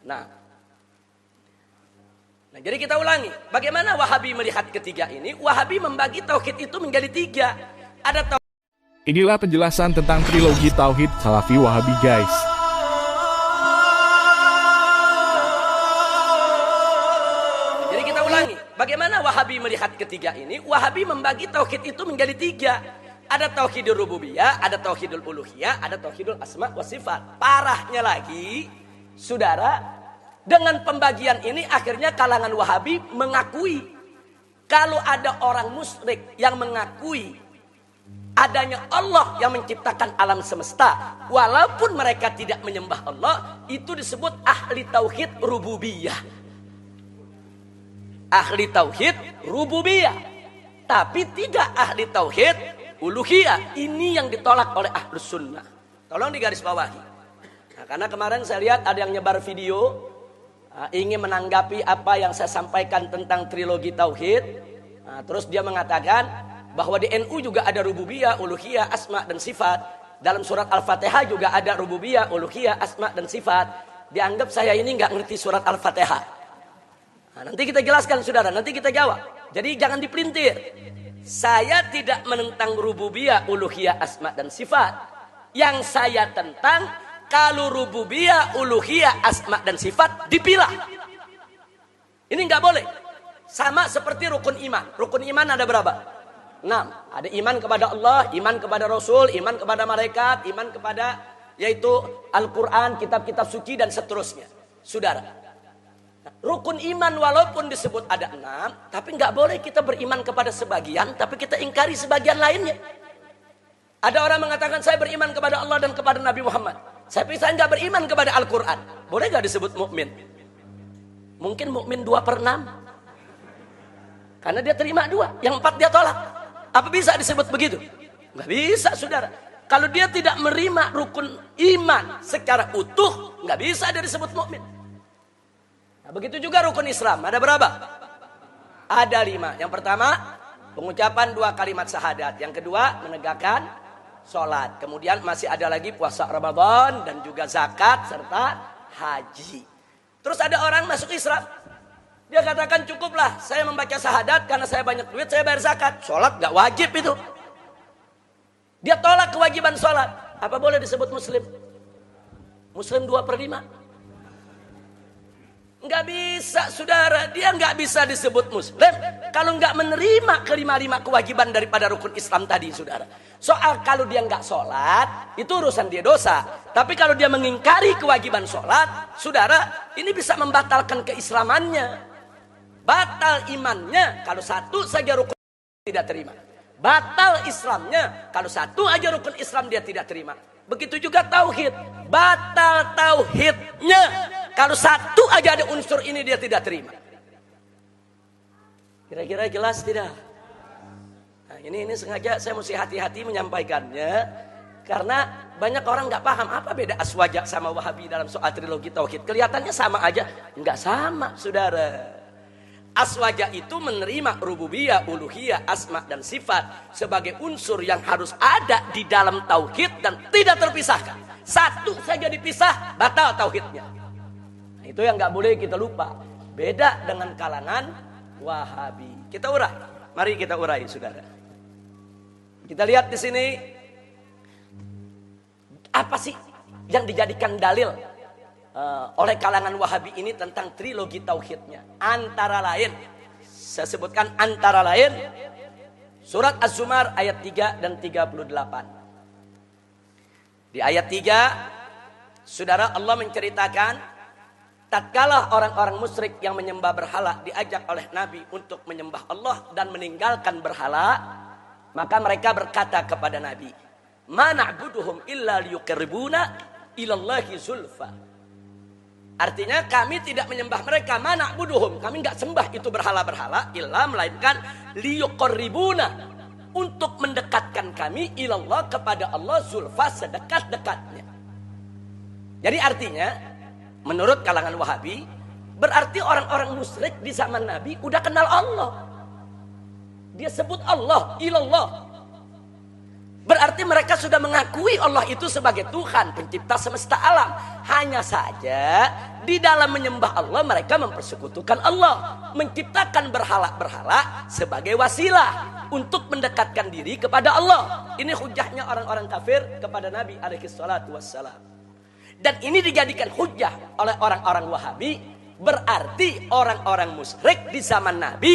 Nah, jadi kita ulangi. Bagaimana Wahabi melihat ketiga ini? Wahabi membagi tauhid itu menjadi tiga. Ada tauhid. Inilah penjelasan tentang trilogi tauhid Salafi Wahabi, guys. Jadi kita ulangi. Bagaimana Wahabi melihat ketiga ini? Wahabi membagi tauhid itu menjadi tiga. Ada tauhidul rububiyah, ada tauhidul uluhiyah, ada tauhidul asma wa sifat. Parahnya lagi, saudara, dengan pembagian ini akhirnya kalangan Wahabi mengakui kalau ada orang musyrik yang mengakui adanya Allah yang menciptakan alam semesta, walaupun mereka tidak menyembah Allah, itu disebut ahli tauhid rububiyah. Ahli tauhid rububiyah, tapi tidak ahli tauhid uluhiyah. Ini yang ditolak oleh ahlus sunnah. Tolong digarisbawahi. Nah, karena kemarin saya lihat ada yang nyebar video ingin menanggapi apa yang saya sampaikan tentang trilogi tauhid. Nah, terus dia mengatakan bahwa di NU juga ada rububiyah, uluhiyah, asma dan sifat. Dalam surat Al-Fatihah juga ada rububiyah, uluhiyah, asma dan sifat. Dianggap saya ini nggak ngerti surat Al-Fatihah. Nah, nanti kita jelaskan saudara, nanti kita jawab. Jadi jangan dipelintir. Saya tidak menentang rububiyah, uluhiyah, asma dan sifat. Yang saya tentang kalau rububiyah, uluhiyah, asma dan sifat dipilah. Ini nggak boleh. Sama seperti rukun iman. Rukun iman ada berapa? 6. Ada iman kepada Allah, iman kepada Rasul, iman kepada malaikat, iman kepada yaitu Al-Quran, kitab-kitab suci dan seterusnya. Saudara, rukun iman walaupun disebut ada 6, tapi nggak boleh kita beriman kepada sebagian, tapi kita ingkari sebagian lainnya. Ada orang mengatakan saya beriman kepada Allah dan kepada Nabi Muhammad. Saya nggak beriman kepada Al-Quran. Boleh nggak disebut mukmin? Mungkin mukmin 2/6. Karena dia terima 2, yang 4 dia tolak. Apa bisa disebut begitu? Nggak bisa, saudara. Kalau dia tidak menerima rukun iman secara utuh, nggak bisa dia disebut mukmin. Nah, begitu juga rukun Islam. Ada berapa? Ada 5. Yang pertama, pengucapan 2 kalimat syahadat. Yang kedua, menegakkan sholat. Kemudian masih ada lagi puasa Ramadan dan juga zakat serta haji. Terus ada orang masuk Islam. Dia katakan cukuplah saya membaca syahadat karena saya banyak duit, saya bayar zakat. Sholat gak wajib itu. Dia tolak kewajiban sholat. Apa boleh disebut muslim? Muslim 2/5? Nggak bisa, saudara. Dia nggak bisa disebut muslim kalau nggak menerima kelima-lima kewajiban daripada rukun Islam tadi, saudara. Soal kalau dia nggak sholat, itu urusan dia dosa. Tapi kalau dia mengingkari kewajiban sholat, saudara, ini bisa membatalkan keislamannya. Batal imannya kalau satu saja rukun tidak terima. Batal Islamnya kalau satu aja rukun Islam dia tidak terima. Begitu juga tauhid. Batal tauhidnya kalau satu aja ada unsur ini dia tidak terima. Kira-kira jelas tidak? Nah, ini sengaja saya mesti hati-hati menyampaikannya. Karena banyak orang nggak paham apa beda Aswaja sama Wahabi dalam soal trilogi tauhid. Kelihatannya sama aja. Nggak sama, saudara. Aswaja itu menerima rububiyah, uluhiyah, asma dan sifat sebagai unsur yang harus ada di dalam tauhid dan tidak terpisahkan. Satu saja dipisah, batal tauhidnya. Nah, itu yang nggak boleh kita lupa. Beda dengan kalangan Wahabi. Kita urai. Mari kita urai, saudara. Kita lihat di sini apa sih yang dijadikan dalil oleh kalangan Wahabi ini tentang trilogi tauhidnya. Antara lain, saya sebutkan antara lain surat Az-Zumar ayat 3 dan 38. Di ayat 3, saudara, Allah menceritakan tatkala orang-orang musyrik yang menyembah berhala diajak oleh Nabi untuk menyembah Allah dan meninggalkan berhala, maka mereka berkata kepada Nabi, "Ma na'buduhum illa liyuqarribuna ilallahi zulfa." Artinya kami tidak menyembah mereka, mana buduhum, kami nggak sembah itu berhala-berhala, illa melainkan liyuqarribuna, untuk mendekatkan kami ilallah kepada Allah zulfa, sedekat-dekatnya. Jadi artinya menurut kalangan Wahabi berarti orang-orang musyrik di zaman Nabi udah kenal Allah. Dia sebut Allah, ilallah. Berarti mereka sudah mengakui Allah itu sebagai Tuhan, pencipta semesta alam. Hanya saja di dalam menyembah Allah mereka mempersekutukan Allah, menciptakan berhala-berhala sebagai wasilah untuk mendekatkan diri kepada Allah. Ini hujahnya orang-orang kafir kepada Nabi alaihi salatu wassalam. Dan ini dijadikan hujah oleh orang-orang Wahabi. Berarti orang-orang musyrik di zaman Nabi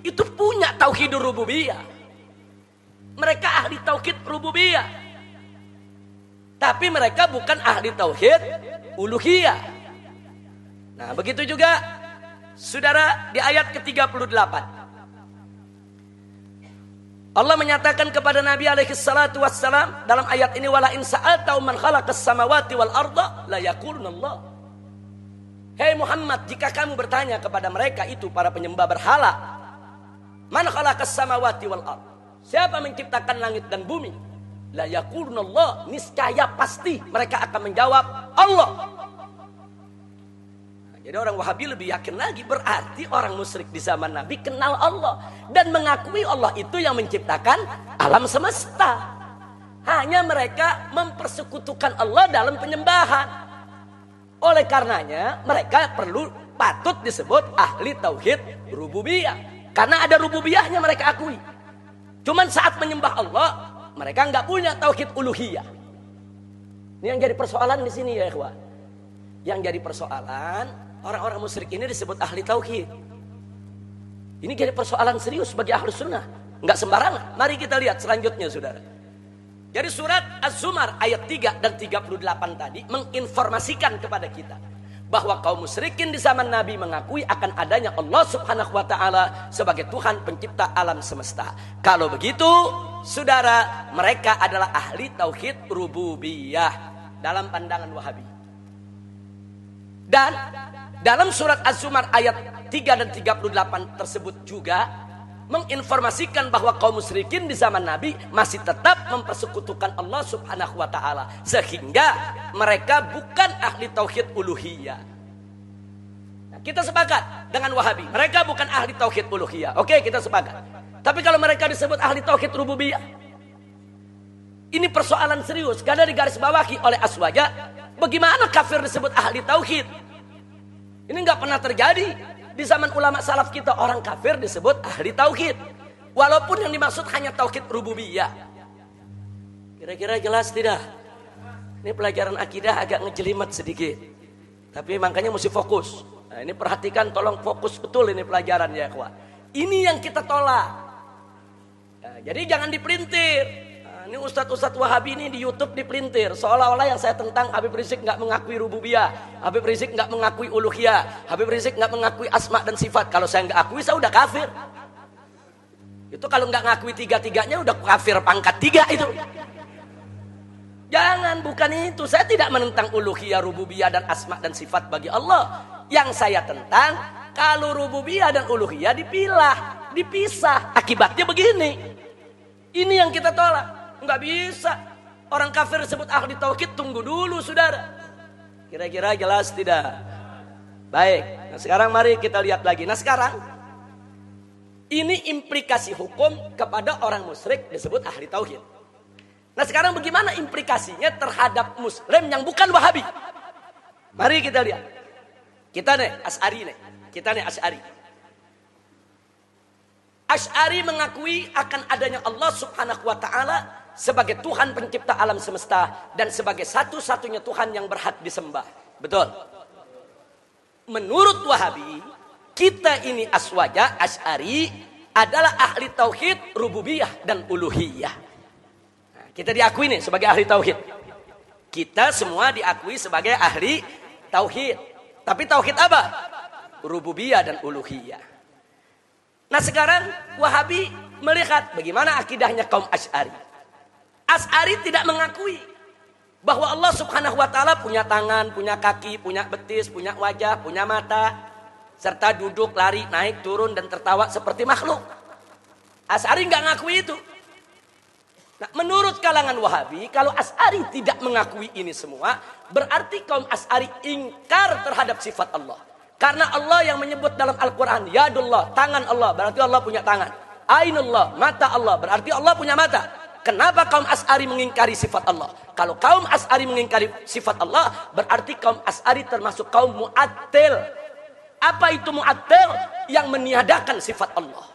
itu punya tauhidur rububiyah. Mereka ahli tauhid rububiyah. Tapi mereka bukan ahli tauhid uluhiyah. Nah, begitu juga saudara di ayat ke-38. Allah menyatakan kepada Nabi alaihi salatu wassalam dalam ayat ini, wala in sa'alta man khalaqas samawati wal arda la yaquluna Allah. Hei Muhammad, jika kamu bertanya kepada mereka itu para penyembah berhala, man khalaqas samawati wal arda, siapa menciptakan langit dan bumi? La yaquluna Allah, niscaya pasti mereka akan menjawab Allah. Nah, jadi orang Wahabi lebih yakin lagi, berarti orang musyrik di zaman Nabi kenal Allah dan mengakui Allah itu yang menciptakan alam semesta. Hanya mereka mempersekutukan Allah dalam penyembahan. Oleh karenanya mereka patut disebut ahli tauhid rububiyah, karena ada rububiyahnya mereka akui. Cuman saat menyembah Allah, mereka nggak punya tauhid uluhiyah. Ini yang jadi persoalan di sini ya ikhwan. Yang jadi persoalan, orang-orang musyrik ini disebut ahli tauhid. Ini jadi persoalan serius bagi ahli sunnah. Nggak sembarangan. Mari kita lihat selanjutnya saudara. Jadi surat Az-Zumar ayat 3 dan 38 tadi menginformasikan kepada kita bahwa kaum musyrikin di zaman Nabi mengakui akan adanya Allah subhanahu wa ta'ala sebagai Tuhan pencipta alam semesta. Kalau begitu, saudara, mereka adalah ahli tauhid rububiyah dalam pandangan Wahabi. Dan dalam surat Az-Zumar ayat 3 dan 38 tersebut juga menginformasikan bahwa kaum musyrikin di zaman Nabi masih tetap mempersekutukan Allah subhanahu wa ta'ala, sehingga mereka bukan ahli tauhid uluhiyah. Nah, kita sepakat dengan Wahabi, mereka bukan ahli tauhid uluhiyah. Oke, kita sepakat. Tapi kalau mereka disebut ahli tauhid rububiyah, ini persoalan serius karena digarisbawahi oleh Aswaja. Bagaimana kafir disebut ahli tauhid? Ini nggak pernah terjadi. Di zaman ulama salaf kita, orang kafir disebut ahli tauhid, walaupun yang dimaksud hanya tauhid rububiyah. Kira-kira jelas tidak? Ini pelajaran akidah agak ngejelimet sedikit, tapi makanya mesti fokus. Nah, ini perhatikan, tolong fokus betul ini pelajaran ya kawan. Ini yang kita tolak. Nah, jadi jangan dipelintir. Ini ustadz-ustadz Wahabi ini di YouTube dipelintir, seolah-olah yang saya tentang Habib Rizik nggak mengakui rububiyah, Habib Rizik nggak mengakui uluhiyah, Habib Rizik nggak mengakui asma dan sifat. Kalau saya nggak akui, saya udah kafir. Itu kalau nggak ngakui tiga-tiganya udah kafir pangkat 3 itu. Jangan, bukan itu. Saya tidak menentang uluhiyah, rububiyah dan asma dan sifat bagi Allah. Yang saya tentang kalau rububiyah dan uluhiyah dipisah. Akibatnya begini. Ini yang kita tolak. Nggak bisa. Orang kafir disebut ahli tauhid, tunggu dulu saudara. Kira-kira jelas tidak? Baik. Nah sekarang mari kita lihat lagi. Nah sekarang ini implikasi hukum kepada orang musyrik disebut ahli tauhid. Nah sekarang bagaimana implikasinya terhadap muslim yang bukan Wahabi? Mari kita lihat. Kita nih Asy'ari. Asy'ari mengakui akan adanya Allah subhanahu wa ta'ala sebagai Tuhan pencipta alam semesta dan sebagai satu-satunya Tuhan yang berhak disembah. Betul. Menurut Wahabi, kita ini Aswaja, Asy'ari adalah ahli tauhid rububiyah dan uluhiyah. Nah, kita diakui nih sebagai ahli tauhid. Kita semua diakui sebagai ahli tauhid. Tapi tauhid apa? Rububiyah dan uluhiyah. Nah sekarang Wahabi melihat bagaimana akidahnya kaum Asy'ari. Asy'ari tidak mengakui bahwa Allah subhanahu wa ta'ala punya tangan, punya kaki, punya betis, punya wajah, punya mata, serta duduk, lari, naik, turun, dan tertawa seperti makhluk. Asy'ari nggak ngakui itu. Nah, menurut kalangan Wahabi, kalau Asy'ari tidak mengakui ini semua, berarti kaum Asy'ari ingkar terhadap sifat Allah. Karena Allah yang menyebut dalam Al-Quran, Yadullah, tangan Allah, berarti Allah punya tangan. Ainullah, mata Allah, berarti Allah punya mata. Kenapa kaum Asy'ari mengingkari sifat Allah? Kalau kaum Asy'ari mengingkari sifat Allah, berarti kaum Asy'ari termasuk kaum mu'attil. Apa itu mu'attil? Yang meniadakan sifat Allah.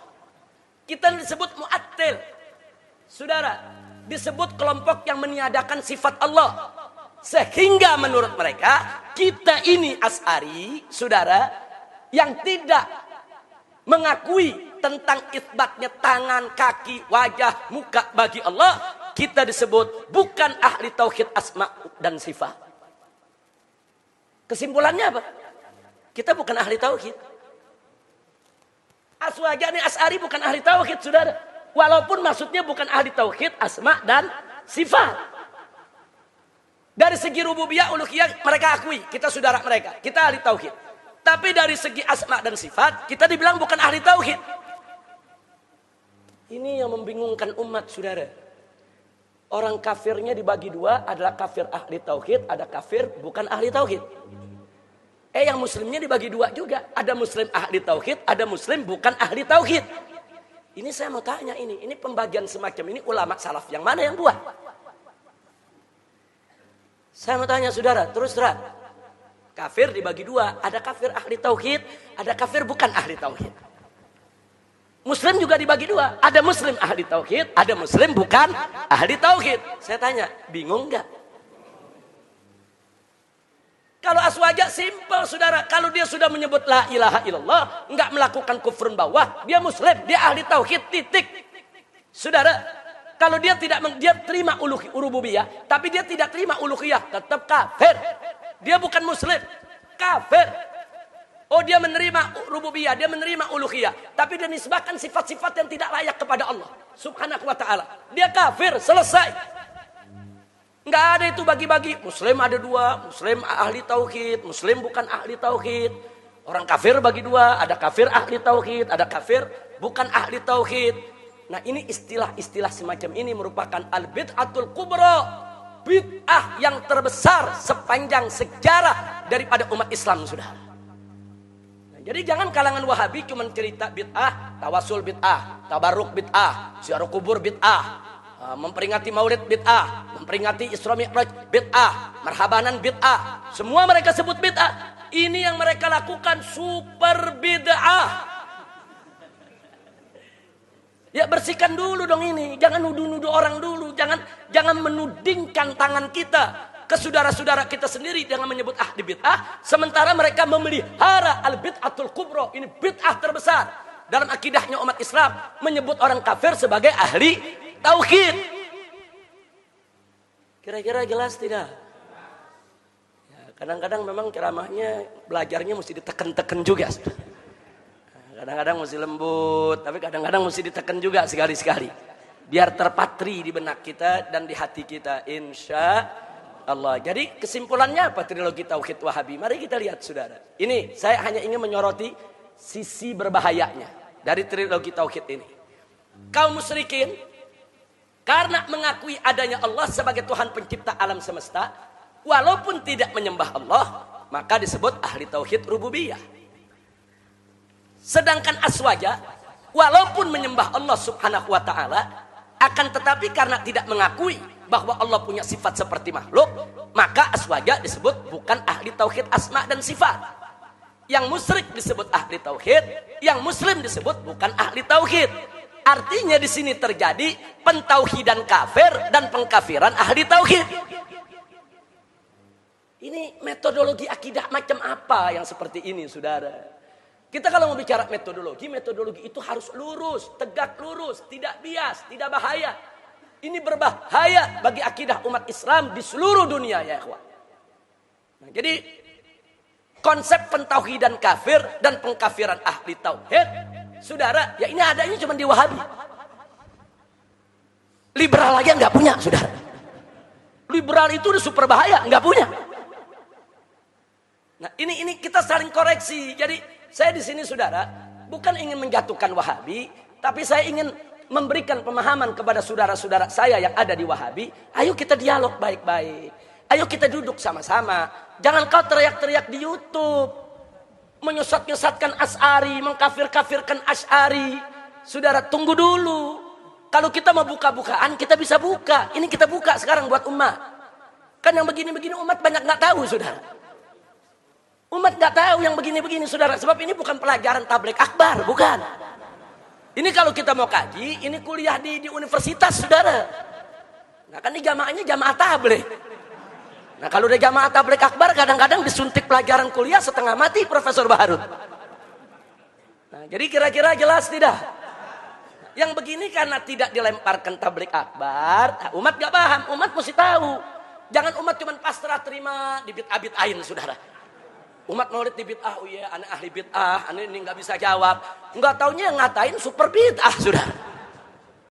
Kita disebut mu'attil. Saudara, disebut kelompok yang meniadakan sifat Allah. Sehingga menurut mereka, kita ini Asy'ari, saudara, yang tidak mengakui tentang isbatnya tangan, kaki, wajah, muka bagi Allah, kita disebut bukan ahli tauhid asma dan sifat. Kesimpulannya apa? Kita bukan ahli tauhid. Aswaja ini Asy'ari bukan ahli tauhid, saudara. Walaupun maksudnya bukan ahli tauhid asma dan sifat. Dari segi rububiyah, uluhiyah mereka akui, kita saudara mereka, kita ahli tauhid. Tapi dari segi asma dan sifat, kita dibilang bukan ahli tauhid. Ini yang membingungkan umat, saudara. Orang kafirnya dibagi dua, adalah kafir ahli tauhid, ada kafir bukan ahli tauhid. Yang muslimnya dibagi dua juga, ada muslim ahli tauhid, ada muslim bukan ahli tauhid. Ini saya mau tanya ini pembagian semacam ini ulama salaf yang mana yang buat? Saya mau tanya saudara, terus terang. Kafir dibagi dua, ada kafir ahli tauhid, ada kafir bukan ahli tauhid. Muslim juga dibagi dua, ada muslim ahli tauhid, ada muslim bukan ahli tauhid. Saya tanya, bingung nggak? Kalau aswaja simpel, saudara. Kalau dia sudah menyebut la ilaha illallah, nggak melakukan kufrun bawah, dia muslim, dia ahli tauhid, titik. Saudara, kalau dia dia terima rububiyah, tapi dia tidak terima uluhiyah, tetap kafir. Dia bukan muslim, kafir. Oh, dia menerima rububiyah, dia menerima uluhiyah, tapi dia nisbahkan sifat-sifat yang tidak layak kepada Allah Subhanahu wa ta'ala. Dia kafir, selesai. Nggak ada itu bagi-bagi. Muslim ada dua, muslim ahli tauhid, muslim bukan ahli tauhid. Orang kafir bagi dua, ada kafir ahli tauhid, ada kafir bukan ahli tauhid. Nah, ini istilah-istilah semacam ini merupakan al-bid'atul kubra, bid'ah yang terbesar sepanjang sejarah daripada umat Islam, saudara. Jadi jangan kalangan Wahabi cuma cerita bid'ah, tawasul bid'ah, tabarruk bid'ah, ziarah kubur bid'ah, memperingati maulid bid'ah, memperingati Isra Mi'raj bid'ah, marhabanan bid'ah. Semua mereka sebut bid'ah. Ini yang mereka lakukan super bid'ah. Ya bersihkan dulu dong ini, jangan nuduh-nuduh orang dulu, jangan menudingkan tangan kita ke saudara-saudara kita sendiri dengan menyebut ahli bid'ah, sementara mereka memelihara al-bid'atul kubra. Ini bid'ah terbesar dalam akidahnya umat Islam, menyebut orang kafir sebagai ahli tauhid. Kira-kira jelas tidak? Ya, kadang-kadang memang ceramahnya, belajarnya mesti ditekan-tekan juga. Kadang-kadang mesti lembut, tapi kadang-kadang mesti ditekan juga sekali-sekali, biar terpatri di benak kita dan di hati kita, insya Allah. Jadi kesimpulannya apa trilogi tauhid Wahabi? Mari kita lihat, saudara. Ini saya hanya ingin menyoroti sisi berbahayanya dari trilogi tauhid ini. Kaum musyrikin karena mengakui adanya Allah sebagai Tuhan pencipta alam semesta, walaupun tidak menyembah Allah, maka disebut ahli tauhid rububiyah. Sedangkan aswaja walaupun menyembah Allah Subhanahu wa ta'ala, akan tetapi karena tidak mengakui bahwa Allah punya sifat seperti makhluk, maka aswaja disebut bukan ahli tauhid asma dan sifat. Yang musyrik disebut ahli tauhid, yang muslim disebut bukan ahli tauhid. Artinya di sini terjadi pentauhidan kafir dan pengkafiran ahli tauhid. Ini metodologi akidah macam apa yang seperti ini, saudara? Kita kalau mau bicara metodologi itu harus lurus, tegak lurus, tidak bias, tidak bahaya. Ini berbahaya bagi akidah umat Islam di seluruh dunia, ya ikhwan. Nah, jadi konsep pentauhidan kafir dan pengkafiran ahli tauhid, saudara, ya ini adanya cuma di Wahabi. Liberal aja nggak punya, saudara. Liberal itu udah super bahaya, nggak punya. Nah, ini kita saling koreksi. Jadi saya di sini, saudara, bukan ingin menjatuhkan Wahabi, tapi saya ingin memberikan pemahaman kepada saudara-saudara saya yang ada di Wahabi. Ayo kita dialog baik-baik. Ayo kita duduk sama-sama. Jangan kau teriak-teriak di YouTube, menyesat-nyesatkan Asy'ari, mengkafir-kafirkan Asy'ari. Saudara, tunggu dulu. kalau kita mau buka-bukaan, kita bisa buka. Ini kita buka sekarang buat umat. Kan yang begini-begini umat banyak nggak tahu, saudara. Umat nggak tahu yang begini-begini, saudara. Sebab ini bukan pelajaran tabligh akbar, bukan. Ini kalau kita mau kaji, ini kuliah di universitas, saudara. Nah kan ini jamaahnya jamaah tabligh. Nah kalau udah jamaah tabligh akbar, kadang-kadang disuntik pelajaran kuliah setengah mati Profesor Baharud. Nah, jadi kira-kira jelas tidak? Yang begini karena tidak dilemparkan tabligh akbar, umat gak paham, umat mesti tahu. Jangan umat cuma pasrah terima di bid'ah-bid'ahin, saudara. Umat maulid di bid'ah, oh iya, aneh ahli bid'ah, aneh ini gak bisa jawab. Nggak taunya yang ngatain super bid'ah, saudara.